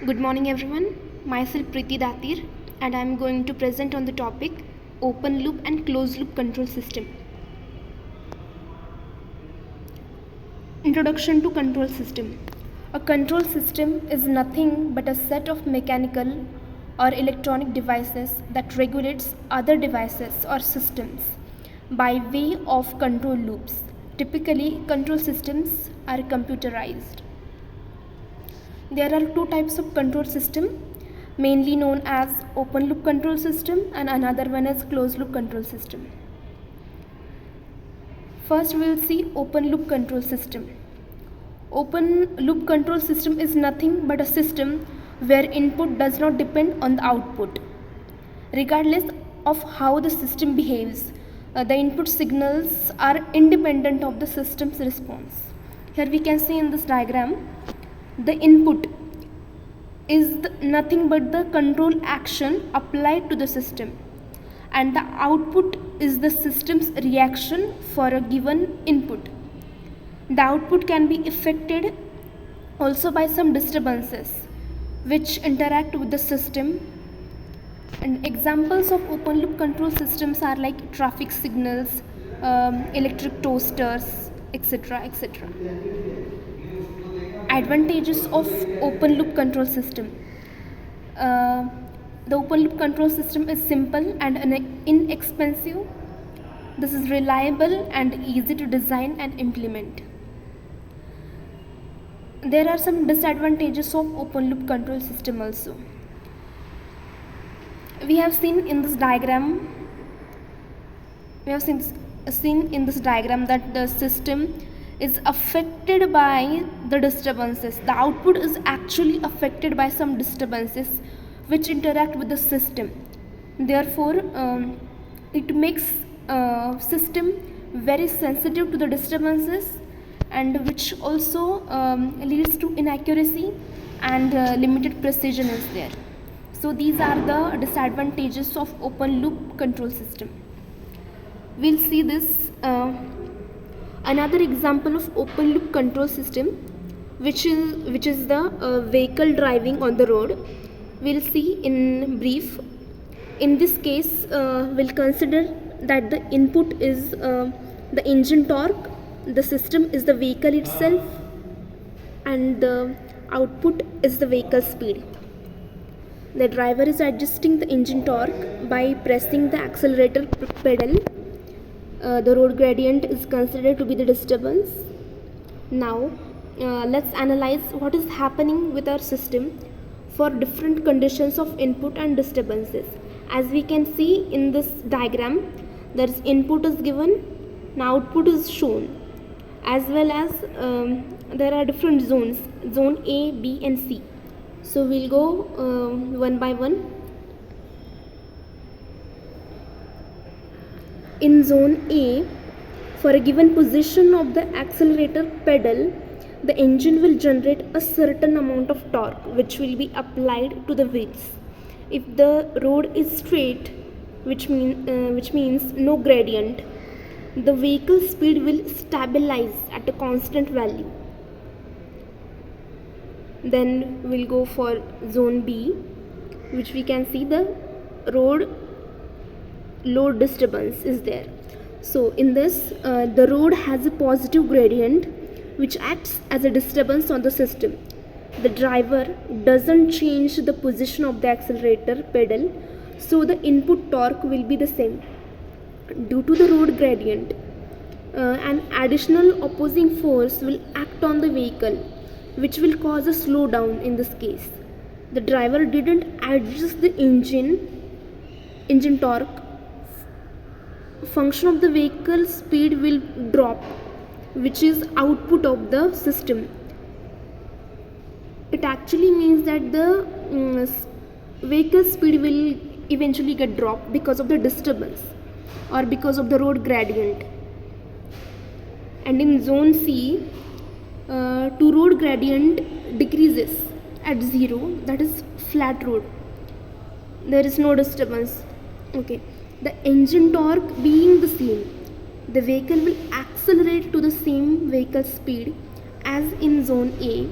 Good morning everyone, myself Priti Datir and I am going to present on the topic open loop and closed loop control system. Introduction to control system. A control system is nothing but a set of mechanical or electronic devices that regulates other devices or systems by way of control loops. Typically, control systems are computerized. There are two types of control system, mainly known as open loop control system and another one as closed loop control system. First we will see open loop control system. Open loop control system is nothing but a system where input does not depend on the output. Regardless of how the system behaves, the input signals are independent of the system's response. Here we can see in this diagram, the input is nothing but the control action applied to the system, and the output is the system's reaction for a given input. The output can be affected also by some disturbances which interact with the system, and examples of open loop control systems are like traffic signals, electric toasters, etc. etc. Advantages of open loop control system. The open loop control system is simple and inexpensive. This is reliable and easy to design and implement. There are some disadvantages of open loop control system also. We have seen in this diagram that the system is affected by the disturbances. The output is actually affected by some disturbances which interact with the system. Therefore, it makes system very sensitive to the disturbances, and which also leads to inaccuracy and limited precision is there. So these are the disadvantages of open loop control system. We'll see this. Another example of open loop control system, which is the vehicle driving on the road. We'll see in brief. In this case, we'll consider that the input is the engine torque, the system is the vehicle itself, and the output is the vehicle speed. The driver is adjusting the engine torque by pressing the accelerator pedal. The road gradient is considered to be the disturbance. Now let's analyze what is happening with our system for different conditions of input and disturbances. As we can see in this diagram, there is input is given, now output is shown, as well as there are different zones, zone A, B and C. So we'll go one by one. In zone A, for a given position of the accelerator pedal, the engine will generate a certain amount of torque which will be applied to the wheels. If the road is straight, which means no gradient, the vehicle speed will stabilize at a constant value. Then we'll go for zone B, which we can see the road load disturbance is there. So in this, the road has a positive gradient which acts as a disturbance on the system. The driver doesn't change the position of the accelerator pedal, so the input torque will be the same. Due to the road gradient, an additional opposing force will act on the vehicle, which will cause a slowdown in this case. The driver didn't adjust the engine torque. Function of the vehicle speed will drop, which is output of the system. It actually means that the vehicle speed will eventually get dropped because of the disturbance or because of the road gradient. And in zone C, to road gradient decreases at 0, that is flat road, there is no disturbance. Okay, the engine torque being the same, the vehicle will accelerate to the same vehicle speed as in zone A.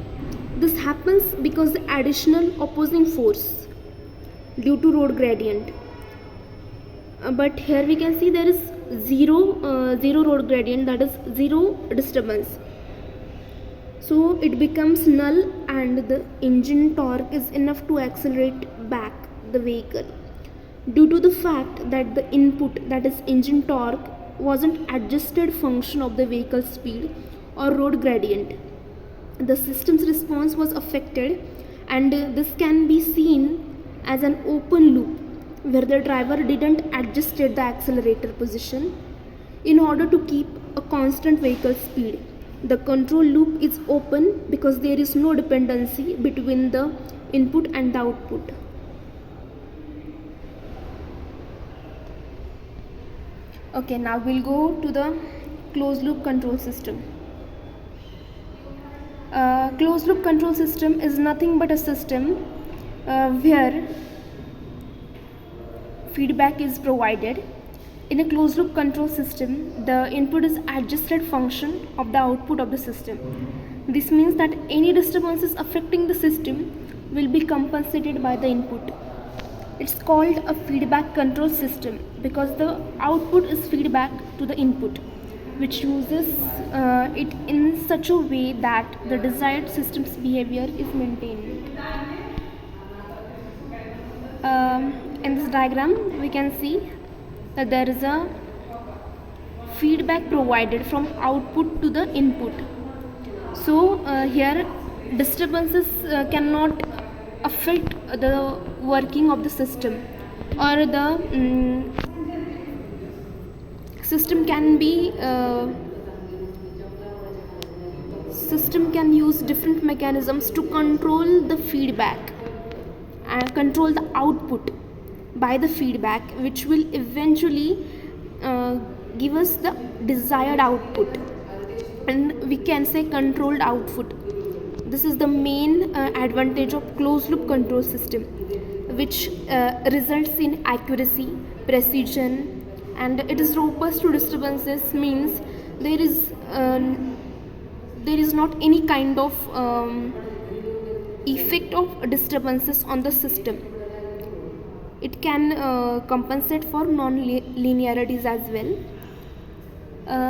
This happens because the additional opposing force due to road gradient. But here we can see there is zero road gradient, that is zero disturbance. So it becomes null and the engine torque is enough to accelerate back the vehicle. Due to the fact that the input, that is engine torque, was an adjusted function of the vehicle speed or road gradient, the system's response was affected, and this can be seen as an open loop where the driver didn't adjust the accelerator position in order to keep a constant vehicle speed. The control loop is open because there is no dependency between the input and the output. Okay, now we'll go to the closed loop control system. Closed loop control system is nothing but a system where feedback is provided. In a closed loop control system, the input is adjusted function of the output of the system. This means that any disturbances affecting the system will be compensated by the input. It's called a feedback control system because the output is feedback to the input, which uses it in such a way that the desired system's behavior is maintained. In this diagram, we can see that there is a feedback provided from output to the input. So here disturbances cannot affect the working of the system, or the system can use different mechanisms to control the feedback and control the output by the feedback, which will eventually give us the desired output, and we can say controlled output. This is the main advantage of closed loop control system, which results in accuracy, precision, and it is robust to disturbances. Means there is not any kind of effect of disturbances on the system. It can compensate for non-linearities as well.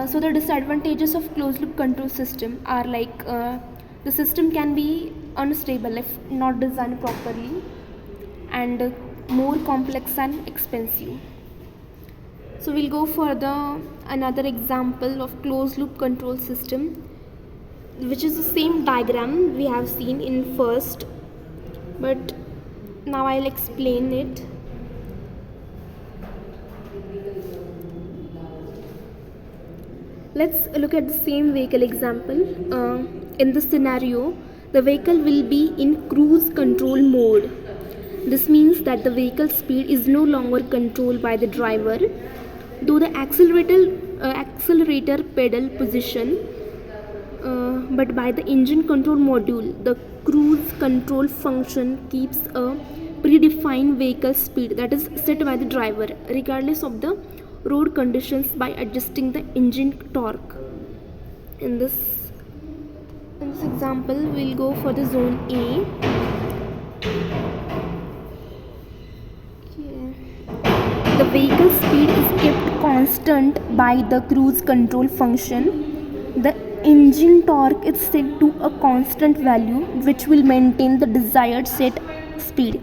So the disadvantages of closed loop control system are like the system can be unstable if not designed properly, and more complex and expensive. So we'll go for the another example of closed loop control system, which is the same diagram we have seen in first, but now I'll explain it. Let's look at the same vehicle example. In this scenario, the vehicle will be in cruise control mode. This means that the vehicle speed is no longer controlled by the driver, though the accelerator pedal position, but by the engine control module. The cruise control function keeps a predefined vehicle speed that is set by the driver regardless of the road conditions by adjusting the engine torque. In this example, we'll go for the zone A. The vehicle speed is kept constant by the cruise control function. The engine torque is set to a constant value which will maintain the desired set speed.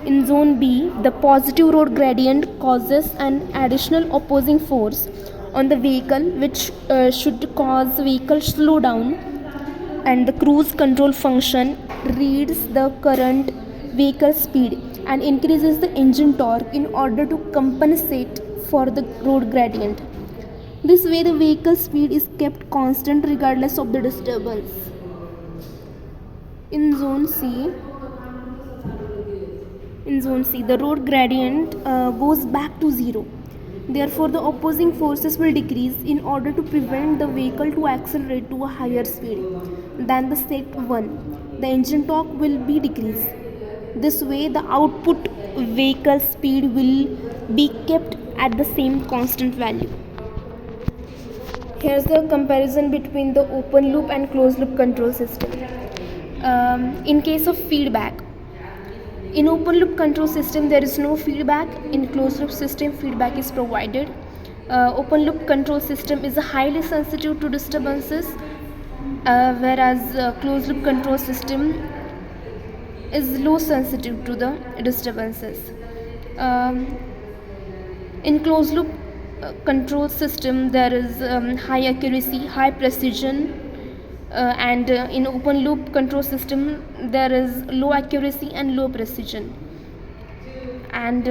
In zone B, the positive road gradient causes an additional opposing force on the vehicle which should cause vehicle slow down, and the cruise control function reads the current vehicle speed and increases the engine torque in order to compensate for the road gradient. This way the vehicle speed is kept constant regardless of the disturbance. In zone C, the road gradient goes back to zero. Therefore, the opposing forces will decrease in order to prevent the vehicle to accelerate to a higher speed than the set 1. The engine torque will be decreased. This way, the output vehicle speed will be kept at the same constant value. Here's the comparison between the open loop and closed loop control system. In case of feedback, in open loop control system there is no feedback. In closed loop system feedback is provided. Open loop control system is highly sensitive to disturbances, whereas closed loop control system is low sensitive to the disturbances. Um, in closed loop control system there is high accuracy, high precision, and in open loop control system there is low accuracy and low precision. And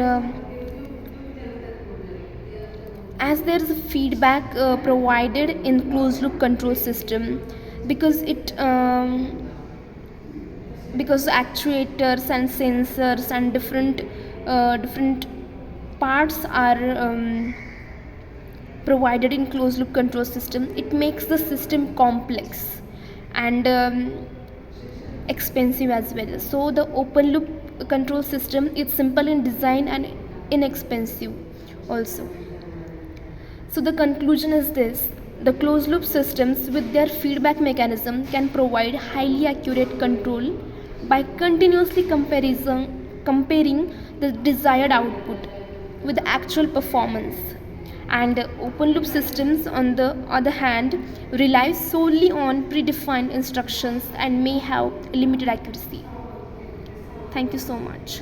as there is feedback provided in closed loop control system, because because actuators and sensors and different parts are provided in closed loop control system, it makes the system complex and expensive as well. So the open loop control system is simple in design and inexpensive also. So the conclusion is this: the closed loop systems with their feedback mechanism can provide highly accurate control by continuously comparing the desired output with the actual performance. And open loop systems on the other hand rely solely on predefined instructions and may have limited accuracy. Thank you so much.